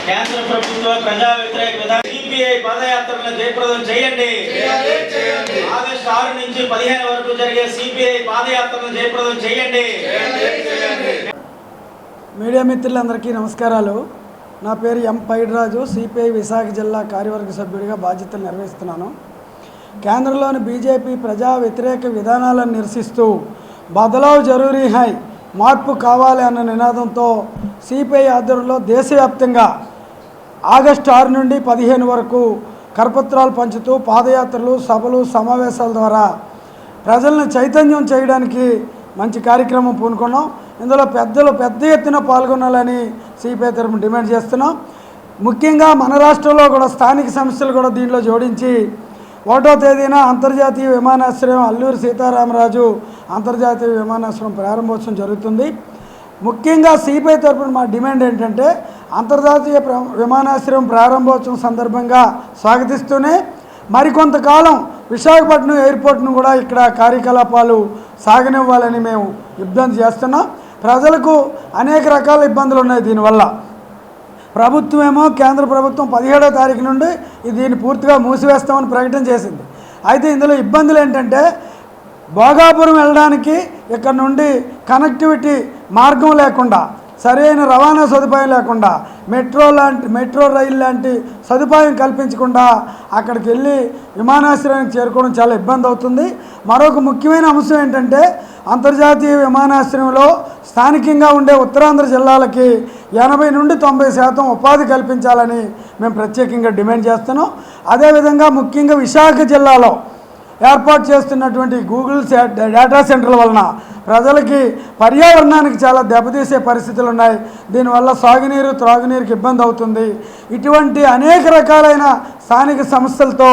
కేంద్ర ప్రభుత్వ ప్రజా వ్యతిరేక విధానం సిపిఐ పాదయాత్రను జయప్రదం చేయండి. ఆగస్టు 6 నుంచి 15 వరకు జరిగే సిపిఐ పాదయాత్రను జయప్రదం చేయండి. మీడియా మిత్రులందరికీ నమస్కారాలు. నా పేరు ఎం పైడిరాజు. సిపిఐ విశాఖ జిల్లా కార్యవర్గ సభ్యుడిగా బాధ్యతలు నిర్వహిస్తున్నాను. కేంద్రంలోని బీజేపీ ప్రజా వ్యతిరేక విధానాలను నిరసిస్తూ బదలావ్ జరూరీ హై, మార్పు కావాలి అన్న నినాదంతో సిపిఐ ఆధ్వర్యంలో దేశవ్యాప్తంగా ఆగస్టు 6 నుండి 15 వరకు కరపత్రాలు పంచుతూ పాదయాత్రలు, సభలు, సమావేశాల ద్వారా ప్రజలను చైతన్యం చేయడానికి మంచి కార్యక్రమం పూనుకున్నాం. ఇందులో పెద్దలు పెద్ద ఎత్తున పాల్గొనాలని సిపిఐ తరఫున డిమాండ్ చేస్తున్నాం. ముఖ్యంగా మన రాష్ట్రంలో కూడా స్థానిక సమస్యలు కూడా దీనిలో జోడించి 1వ తేదీన అంతర్జాతీయ విమానాశ్రయం అల్లూరి సీతారామరాజు అంతర్జాతీయ విమానాశ్రయం ప్రారంభోత్సవం జరుగుతుంది. ముఖ్యంగా సిపిఐ తరఫున మా డిమాండ్ ఏంటంటే అంతర్జాతీయ విమానాశ్రయం ప్రారంభోత్సవం సందర్భంగా స్వాగతిస్తూనే మరికొంతకాలం విశాఖపట్నం ఎయిర్పోర్ట్ను కూడా ఇక్కడ కార్యకలాపాలు సాగనివ్వాలని మేము ఇబ్బంది చేస్తున్నాం. ప్రజలకు అనేక రకాల ఇబ్బందులు ఉన్నాయి. దీనివల్ల ప్రభుత్వం ఏమో కేంద్ర ప్రభుత్వం 17వ తారీఖు నుండి దీన్ని పూర్తిగా మూసివేస్తామని ప్రకటన చేసింది. అయితే ఇందులో ఇబ్బందులు ఏంటంటే భోగాపురం వెళ్ళడానికి ఇక్కడ నుండి కనెక్టివిటీ మార్గం లేకుండా, సరైన రవాణా సదుపాయం లేకుండా, మెట్రో రైలు లాంటి సదుపాయం కల్పించకుండా అక్కడికి వెళ్ళి విమానాశ్రయానికి చేరుకోవడం చాలా ఇబ్బంది అవుతుంది. మరొక ముఖ్యమైన అంశం ఏంటంటే అంతర్జాతీయ విమానాశ్రయంలో స్థానికంగా ఉండే ఉత్తరాంధ్ర జిల్లాలకి 80 నుండి 90% ఉపాధి కల్పించాలని మేము ప్రత్యేకంగా డిమాండ్ చేస్తున్నాం. అదేవిధంగా ముఖ్యంగా విశాఖ జిల్లాలో ఏర్పాటు చేస్తున్నటువంటి గూగుల్ డేటా సెంటర్ల వలన ప్రజలకి పర్యావరణానికి చాలా దెబ్బతీసే పరిస్థితులు ఉన్నాయి. దీనివల్ల సాగునీరు, త్రాగునీరుకి ఇబ్బంది అవుతుంది. ఇటువంటి అనేక రకాలైన స్థానిక సమస్యలతో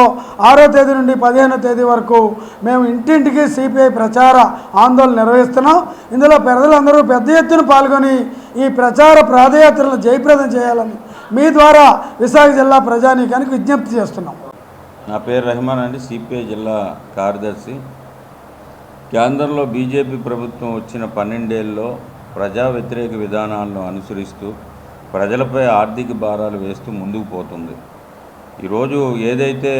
6వ తేదీ నుండి 15వ తేదీ వరకు మేము ఇంటింటికి సిపిఐ ప్రచార ఆందోళన నిర్వహిస్తున్నాం. ఇందులో ప్రజలందరూ పెద్ద ఎత్తున పాల్గొని ఈ ప్రచార పాదయాత్రలను జయప్రదం చేయాలని మీ ద్వారా విశాఖ జిల్లా ప్రజానీకానికి విజ్ఞప్తి చేస్తున్నాం. నా పేరు రెహమాన్ అండి, సిపిఐ జిల్లా కార్యదర్శి. కేంద్రంలో బీజేపీ ప్రభుత్వం వచ్చిన 12 ఏళ్ళలో ప్రజా వ్యతిరేక విధానాలను అనుసరిస్తూ ప్రజలపై ఆర్థిక భారాలు వేస్తూ ముందుకు పోతుంది. ఈరోజు ఏదైతే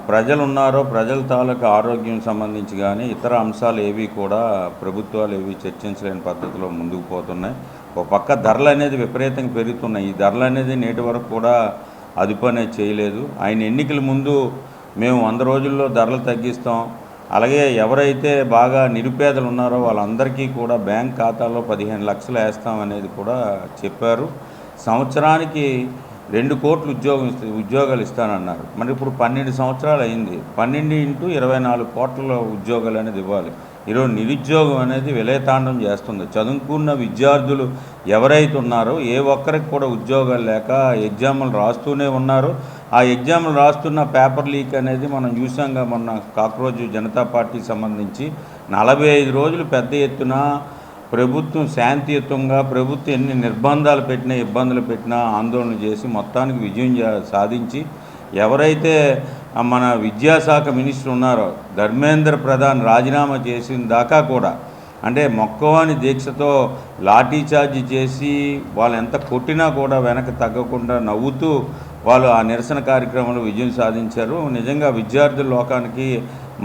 ప్రజలు ఉన్నారో ప్రజల తాలూకు ఆరోగ్యం సంబంధించి కానీ ఇతర అంశాలు ఏవి కూడా ప్రభుత్వాలు ఏవి చర్చించలేని పద్ధతిలో ముందుకు పోతున్నాయి. ఒక పక్క ధరలు అనేది విపరీతంగా పెరుగుతున్నాయి. ఈ ధరలు అనేది నేటి వరకు కూడా అదుపు అనేది చేయలేదు. ఆయన ఎన్నికల ముందు మేము 100 రోజుల్లో ధరలు తగ్గిస్తాం, అలాగే ఎవరైతే బాగా నిరుపేదలు ఉన్నారో వాళ్ళందరికీ కూడా బ్యాంక్ ఖాతాలో 15 లక్షలు వేస్తాం అనేది కూడా చెప్పారు. సంవత్సరానికి 2 కోట్ల ఉద్యోగాలు ఇస్తానన్నారు. మరి ఇప్పుడు 12 సంవత్సరాలు అయింది. 12 × 24 కోట్ల ఉద్యోగాలు అనేది ఇవ్వాలి. ఈరోజు నిరుద్యోగం అనేది విలయతాండం చేస్తుంది. చదువుకున్న విద్యార్థులు ఎవరైతే ఉన్నారో ఏ ఒక్కరికి కూడా ఉద్యోగాలు లేక ఎగ్జాములు రాస్తూనే ఉన్నారు. ఆ ఎగ్జాములు రాస్తున్న పేపర్ లీక్ అనేది మనం చూసాంగా. మొన్న కాక్రోజ్ జనతా పార్టీకి సంబంధించి 45 రోజులు పెద్ద ఎత్తున ప్రభుత్వం శాంతియుతంగా ప్రభుత్వం ఎన్ని నిర్బంధాలు పెట్టినా, ఇబ్బందులు పెట్టినా ఆందోళన చేసి మొత్తానికి విజయం సాధించి ఎవరైతే మన విద్యాశాఖ మినిస్టర్ ఉన్నారో ధర్మేంద్ర ప్రధాన్ రాజీనామా చేసిన దాకా కూడా అంటే మొక్కవాని దీక్షతో లాఠీ చార్జ్ చేసి వాళ్ళు ఎంత కొట్టినా కూడా వెనక్కి తగ్గకుండా నవ్వుతూ వాళ్ళు ఆ నిరసన కార్యక్రమంలో విజయం సాధించారు. నిజంగా విద్యార్థుల లోకానికి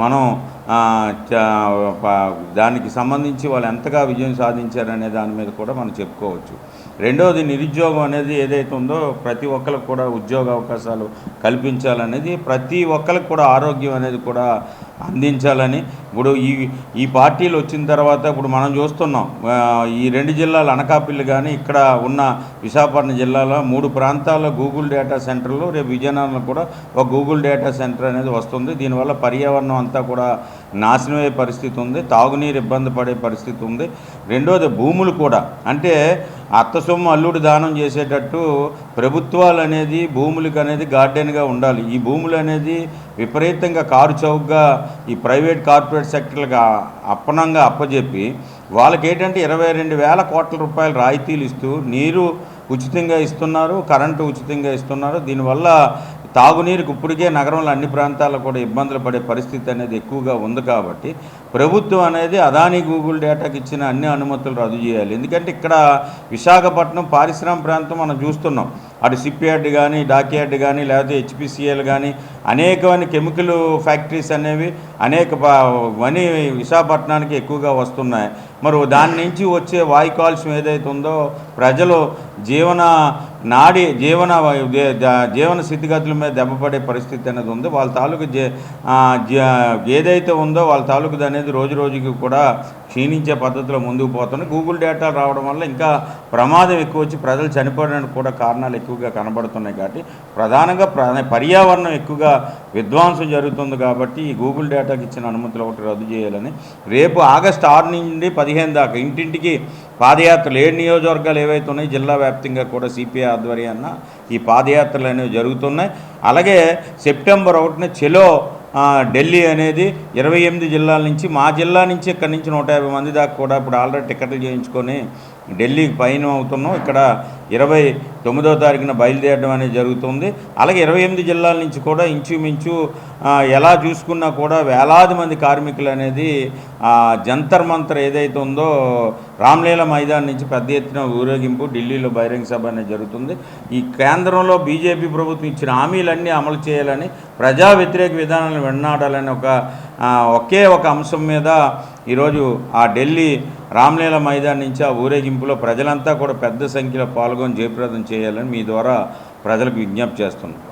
మనం దానికి సంబంధించి వాళ్ళు ఎంతగా విజయం సాధించారనే దాని మీద కూడా మనం చెప్పుకోవచ్చు. రెండవది నిరుద్యోగం అనేది ఏదైతే ఉందో ప్రతి ఒక్కరికి కూడా ఉద్యోగ అవకాశాలు కల్పించాలనేది, ప్రతి ఒక్కరికి కూడా ఆరోగ్యం అనేది కూడా అందించాలని. ఇప్పుడు ఈ పార్టీలు వచ్చిన తర్వాత ఇప్పుడు మనం చూస్తున్నాం ఈ 2 జిల్లాలు అనకాపల్లి కానీ ఇక్కడ ఉన్న విశాఖపట్నం జిల్లాలో 3 ప్రాంతాల్లో గూగుల్ డేటా సెంటర్లు, రేపు విజయనగరంలో కూడా ఒక గూగుల్ డేటా సెంటర్ అనేది వస్తుంది. దీనివల్ల పర్యావరణం అంతా కూడా నాశనమయ్యే పరిస్థితి ఉంది, తాగునీరు ఇబ్బంది పడే పరిస్థితి ఉంది. రెండోది భూములు కూడా అంటే అత్త సొమ్ము అల్లుడు దానం చేసేటట్టు ప్రభుత్వాలు అనేది భూములకు అనేది గార్డెన్గా ఉండాలి. ఈ భూములు అనేది విపరీతంగా కారు చౌకగా ఈ ప్రైవేట్ కార్పొరేట్ సెక్టర్లకు అప్పనంగా అప్పజెప్పి వాళ్ళకి ఏంటంటే 22,000 కోట్ల రూపాయలు రాయితీలు ఇస్తూ నీరు ఉచితంగా ఇస్తున్నారు, కరెంటు ఉచితంగా ఇస్తున్నారు. దీనివల్ల తాగునీరుకు ఇప్పటికే నగరంలో అన్ని ప్రాంతాల్లో కూడా ఇబ్బందులు పడే పరిస్థితి అనేది ఎక్కువగా ఉంది కాబట్టి ప్రభుత్వం అనేది అదానీ గూగుల్ డేటాకి ఇచ్చిన అన్ని అనుమతులు రద్దు చేయాలి. ఎందుకంటే ఇక్కడ విశాఖపట్నం పారిశ్రామిక ప్రాంతం మనం చూస్తున్నాం. అటు షిప్ యార్డ్ కానీ, డాక్ యార్డ్ కానీ, లేకపోతే హెచ్పిసిఎల్ కానీ అనేకమైన కెమికల్ ఫ్యాక్టరీస్ అనేవి అనేకమని విశాఖపట్నానికి ఎక్కువగా వస్తున్నాయి. మరి దాని నుంచి వచ్చే వాయు కాలుష్యం ఏదైతే ఉందో ప్రజలు జీవన స్థితిగతుల మీద దెబ్బపడే పరిస్థితి అనేది ఉంది. వాళ్ళ తాలూకు ఏదైతే ఉందో వాళ్ళ తాలూకుది అనేది రోజు రోజుకి కూడా క్షీణించే పద్ధతిలో ముందుకు పోతుంది. గూగుల్ డేటా రావడం వల్ల ఇంకా ప్రమాదం ఎక్కువ వచ్చి ప్రజలు చనిపోవడానికి కూడా కారణాలు ఎక్కువగా కనబడుతున్నాయి. కాబట్టి ప్రధానంగా పర్యావరణం ఎక్కువగా విధ్వంసం జరుగుతుంది. కాబట్టి ఈ గూగుల్ డేటాకి ఇచ్చిన అనుమతులు ఒకటి రద్దు చేయాలని రేపు ఆగస్టు 6 నుండి 15 దాకా ఇంటింటికి పాదయాత్రలు 7 నియోజకవర్గాలు ఏవైతే ఉన్నాయో జిల్లా వ్యాప్తంగా కూడా సిపిఐ ఆధ్వర్యాన ఈ పాదయాత్రలు అనేవి జరుగుతున్నాయి. అలాగే సెప్టెంబర్ 1న చెలో ఢిల్లీ అనేది 28 జిల్లాల నుంచి, మా జిల్లా నుంచి ఇక్కడి నుంచి 150 మంది దాకా కూడా ఇప్పుడు ఆల్రెడీ టికెట్లు చేయించుకొని ఢిల్లీకి పైన అవుతున్నాం. ఇక్కడ 29వ తారీఖున బయలుదేరడం అనేది జరుగుతుంది. అలాగే 28 జిల్లాల నుంచి కూడా ఇంచుమించు ఎలా చూసుకున్నా కూడా వేలాది మంది కార్మికులు అనేది జంతర్ మంతర్ ఏదైతే ఉందో రామ్లీలా మైదాన్ నుంచి పెద్ద ఎత్తున ఊరేగింపు ఢిల్లీలో బహిరంగ సభ అనేది జరుగుతుంది. ఈ కేంద్రంలో బీజేపీ ప్రభుత్వం ఇచ్చిన హామీలన్నీ అమలు చేయాలని, ప్రజా వ్యతిరేక విధానాలను వెన్నాడాలని ఒకే ఒక అంశం మీద ఈరోజు ఆ ఢిల్లీ రామ్లీలా మైదాన్ నుంచి ఆ ఊరేగింపులో ప్రజలంతా కూడా పెద్ద సంఖ్యలో పాల్గొని జయప్రదం చేయాలని మీ ద్వారా ప్రజలకు విజ్ఞప్తి చేస్తున్నాం.